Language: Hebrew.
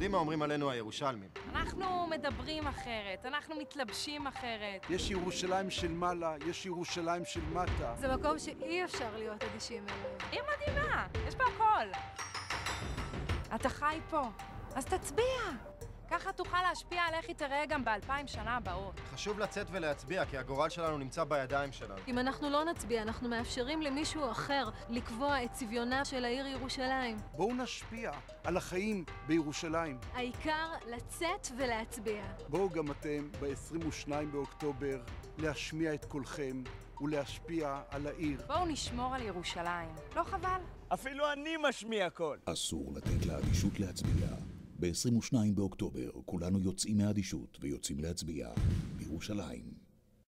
יודעים מה אומרים עלינו הירושלמים. אנחנו מדברים אחרת, אנחנו מתלבשים אחרת. יש ירושלים של מעלה, יש ירושלים של מטה. זה מקום שאי אפשר להיות אדישים אליו. היא מדהימה, יש בה הכל. אתה חי פה, אז תצביע. ככה תוכל להשפיע על איך היא תראה גם ב2000 שנה הבאות. חשוב לצאת ולהצביע, כי הגורל שלנו נמצא בידיים שלנו. אם אנחנו לא נצביע, אנחנו מאפשרים למישהו אחר לקבוע את צביונה של העיר ירושלים. בואו נשפיע על החיים בירושלים. העיקר לצאת ולהצביע. בואו גם אתם ב-22 באוקטובר להשמיע את קולכם ולהשפיע על העיר. בואו נשמור על ירושלים. לא חבל? אפילו אני משמיע קול. אסור לתת לאדישות להצביע. ב-22 באוקטובר כולנו יוצאים מהאדישות ויוצאים להצביע בירושלים.